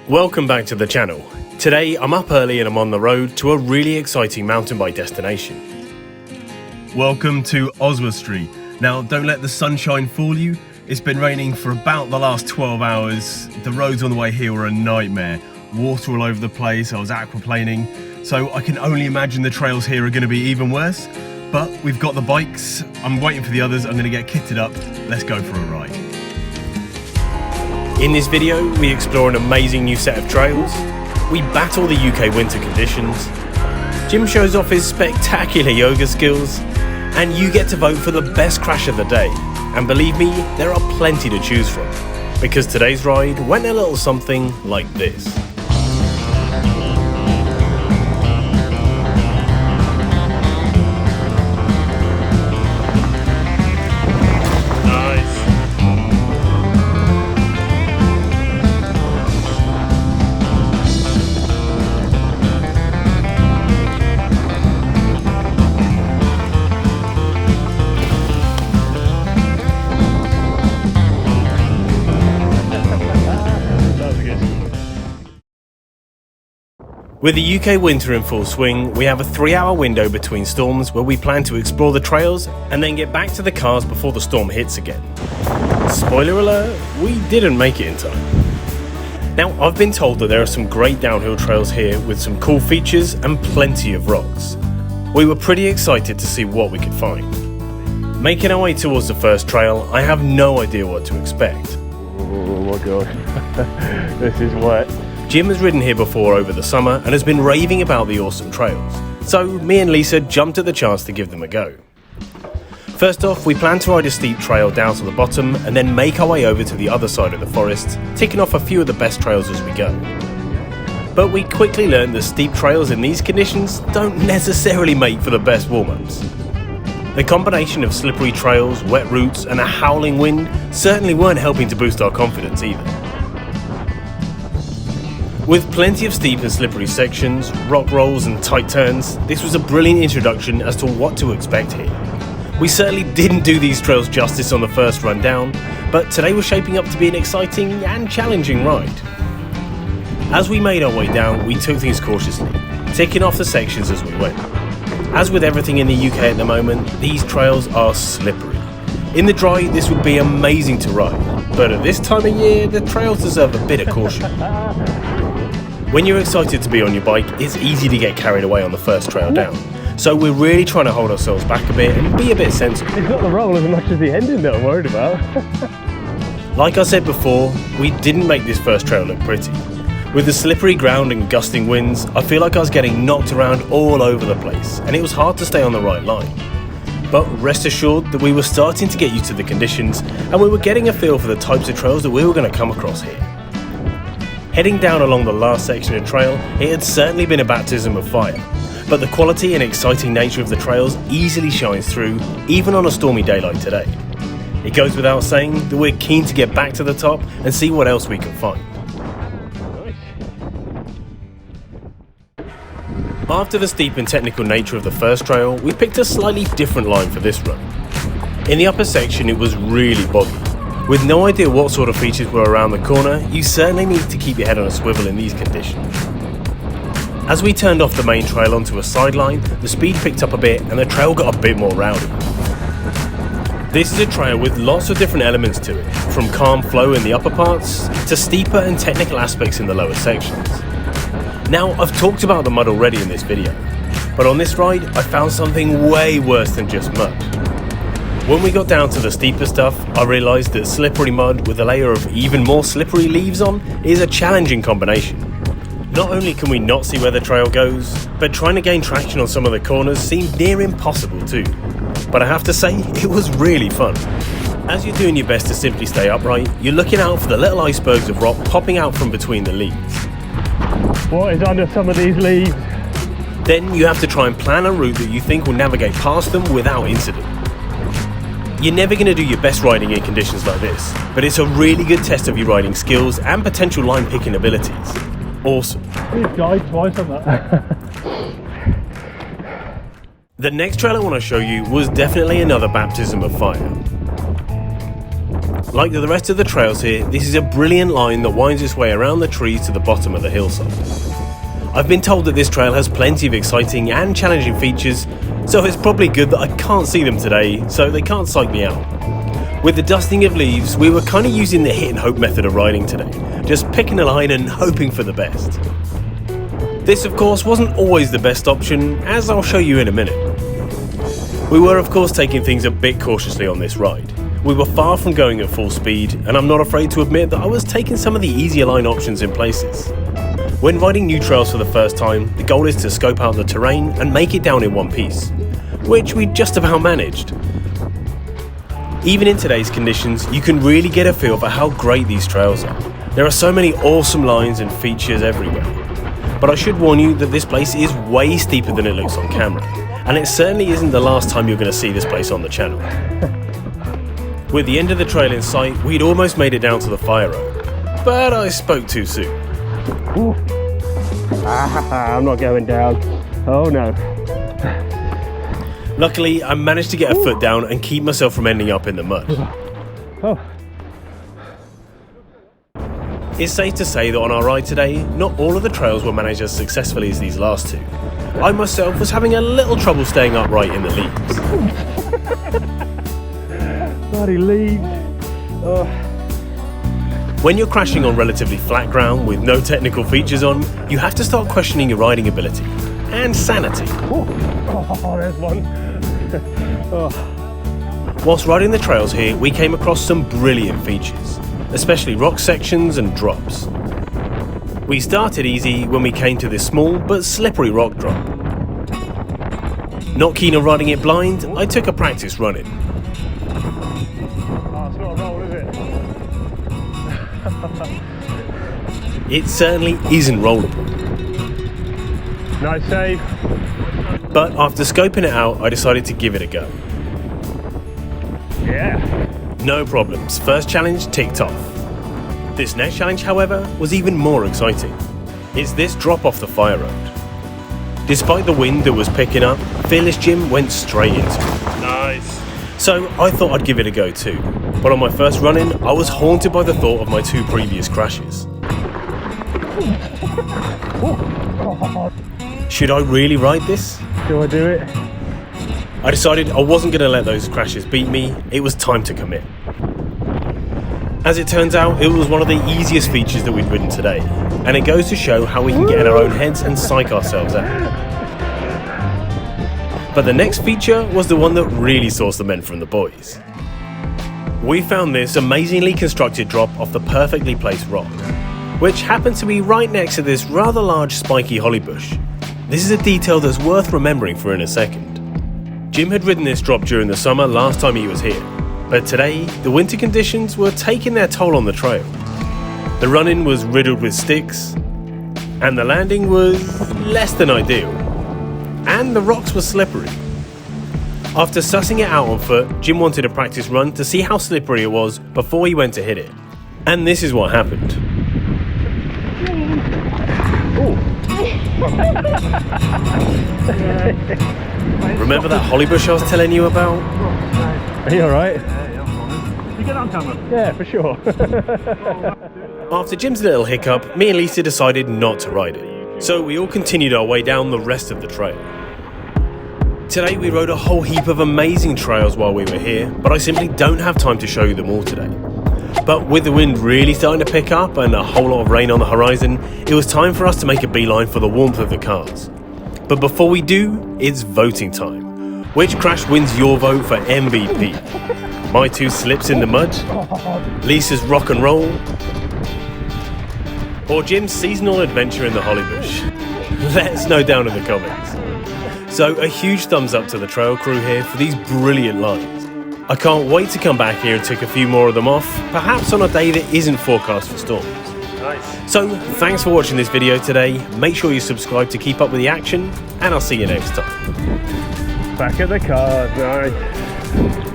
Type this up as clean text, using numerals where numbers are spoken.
Welcome back to the channel. Today I'm up early and I'm on the road to a really exciting mountain bike destination. Welcome to Oswestry. Now don't let the sunshine fool you. It's been raining for about the last 12 hours. The roads on the way here were a nightmare. Water all over the place, I was aquaplaning. So I can only imagine the trails here are going to be even worse. But we've got the bikes, I'm waiting for the others, I'm going to get kitted up. Let's go for a ride. In this video, we explore an amazing new set of trails, we battle the UK winter conditions, Jim shows off his spectacular yoga skills, and you get to vote for the best crash of the day. And believe me, there are plenty to choose from, because today's ride went a little something like this. With the UK winter in full swing, we have a 3-hour window between storms where we plan to explore the trails and then get back to the cars before the storm hits again. Spoiler alert, we didn't make it in time. Now, I've been told that there are some great downhill trails here with some cool features and plenty of rocks. We were pretty excited to see what we could find. Making our way towards the first trail, I have no idea what to expect. Oh my god, this is wet. Jim has ridden here before over the summer and has been raving about the awesome trails, so me and Lisa jumped at the chance to give them a go. First off, we plan to ride a steep trail down to the bottom and then make our way over to the other side of the forest, ticking off a few of the best trails as we go. But we quickly learned that steep trails in these conditions don't necessarily make for the best warm-ups. The combination of slippery trails, wet routes and a howling wind certainly weren't helping to boost our confidence either. With plenty of steep and slippery sections, rock rolls and tight turns, this was a brilliant introduction as to what to expect here. We certainly didn't do these trails justice on the first run down, but today was shaping up to be an exciting and challenging ride. As we made our way down, we took things cautiously, ticking off the sections as we went. As with everything in the UK at the moment, these trails are slippery. In the dry, this would be amazing to ride, but at this time of year, the trails deserve a bit of caution. When you're excited to be on your bike, it's easy to get carried away on the first trail down. So we're really trying to hold ourselves back a bit and be a bit sensible. It's not the roll as much as the ending that I'm worried about. Like I said before, we didn't make this first trail look pretty. With the slippery ground and gusting winds, I feel like I was getting knocked around all over the place, and it was hard to stay on the right line. But rest assured that we were starting to get used to the conditions, and we were getting a feel for the types of trails that we were going to come across here. Heading down along the last section of trail, it had certainly been a baptism of fire, but the quality and exciting nature of the trails easily shines through, even on a stormy day like today. It goes without saying that we're keen to get back to the top and see what else we can find. After the steep and technical nature of the first trail, we picked a slightly different line for this run. In the upper section it was really boggy. With no idea what sort of features were around the corner, you certainly need to keep your head on a swivel in these conditions. As we turned off the main trail onto a sideline, the speed picked up a bit and the trail got a bit more rowdy. This is a trail with lots of different elements to it, from calm flow in the upper parts to steeper and technical aspects in the lower sections. Now, I've talked about the mud already in this video, but on this ride I found something way worse than just mud. When we got down to the steeper stuff, I realised that slippery mud with a layer of even more slippery leaves on is a challenging combination. Not only can we not see where the trail goes, but trying to gain traction on some of the corners seemed near impossible too. But I have to say, it was really fun. As you're doing your best to simply stay upright, you're looking out for the little icebergs of rock popping out from between the leaves. What is under some of these leaves? Then you have to try and plan a route that you think will navigate past them without incident. You're never going to do your best riding in conditions like this, but it's a really good test of your riding skills and potential line picking abilities. Awesome. We've died twice on that. The next trail I want to show you was definitely another baptism of fire. Like the rest of the trails here, this is a brilliant line that winds its way around the trees to the bottom of the hillside. I've been told that this trail has plenty of exciting and challenging features, so it's probably good that I can't see them today, so they can't psych me out. With the dusting of leaves, we were kind of using the hit and hope method of riding today, just picking a line and hoping for the best. This of course wasn't always the best option, as I'll show you in a minute. We were of course taking things a bit cautiously on this ride. We were far from going at full speed, and I'm not afraid to admit that I was taking some of the easier line options in places. When riding new trails for the first time, the goal is to scope out the terrain and make it down in one piece, which we just about managed. Even in today's conditions, you can really get a feel for how great these trails are. There are so many awesome lines and features everywhere. But I should warn you that this place is way steeper than it looks on camera, and it certainly isn't the last time you're going to see this place on the channel. With the end of the trail in sight, we'd almost made it down to the fire road, but I spoke too soon. Ooh. I'm not going down. Oh no. Luckily, I managed to get a foot down and keep myself from ending up in the mud. Oh. It's safe to say that on our ride today, not all of the trails were managed as successfully as these last two. I myself was having a little trouble staying upright in the leaves. Bloody leaves. Oh. When you're crashing on relatively flat ground with no technical features on, you have to start questioning your riding ability and sanity. Oh, there's one. Oh. Whilst riding the trails here, we came across some brilliant features, especially rock sections and drops. We started easy when we came to this small but slippery rock drop. Not keen on riding it blind, I took a practice run in. Oh, it's not a roll, is it? It certainly isn't rollable. Nice save. But after scoping it out, I decided to give it a go. Yeah. No problems, first challenge ticked off. This next challenge, however, was even more exciting. It's this drop off the fire road. Despite the wind that was picking up, Fearless Jim went straight into it. Nice. So I thought I'd give it a go too. But on my first run-in, I was haunted by the thought of my two previous crashes. Should I really ride this? Do I do it? I decided I wasn't going to let those crashes beat me, it was time to commit. As it turns out, it was one of the easiest features that we'd ridden today, and it goes to show how we can get in our own heads and psych ourselves out. But the next feature was the one that really sauced the men from the boys. We found this amazingly constructed drop off the perfectly placed rock, which happened to be right next to this rather large spiky holly bush. This is a detail that's worth remembering for in a second. Jim had ridden this drop during the summer last time he was here, but today the winter conditions were taking their toll on the trail. The run-in was riddled with sticks, and the landing was less than ideal, and the rocks were slippery. After sussing it out on foot, Jim wanted a practice run to see how slippery it was before he went to hit it, and this is what happened. Remember that holly bush I was telling you about? Are you alright? You get on camera? Yeah, for sure. After Jim's little hiccup, me and Lisa decided not to ride it, so we all continued our way down the rest of the trail. Today we rode a whole heap of amazing trails while we were here, but I simply don't have time to show you them all today. But with the wind really starting to pick up and a whole lot of rain on the horizon, it was time for us to make a beeline for the warmth of the cars. But before we do, it's voting time. Which crash wins your vote for MVP? My two slips in the mud? Lisa's rock and roll? Or Jim's seasonal adventure in the holly bush? Let us know down in the comments. So a huge thumbs up to the trail crew here for these brilliant lines. I can't wait to come back here and tick a few more of them off, perhaps on a day that isn't forecast for storms. Nice. So thanks for watching this video today, make sure you subscribe to keep up with the action, and I'll see you next time. Back at the cars, nice.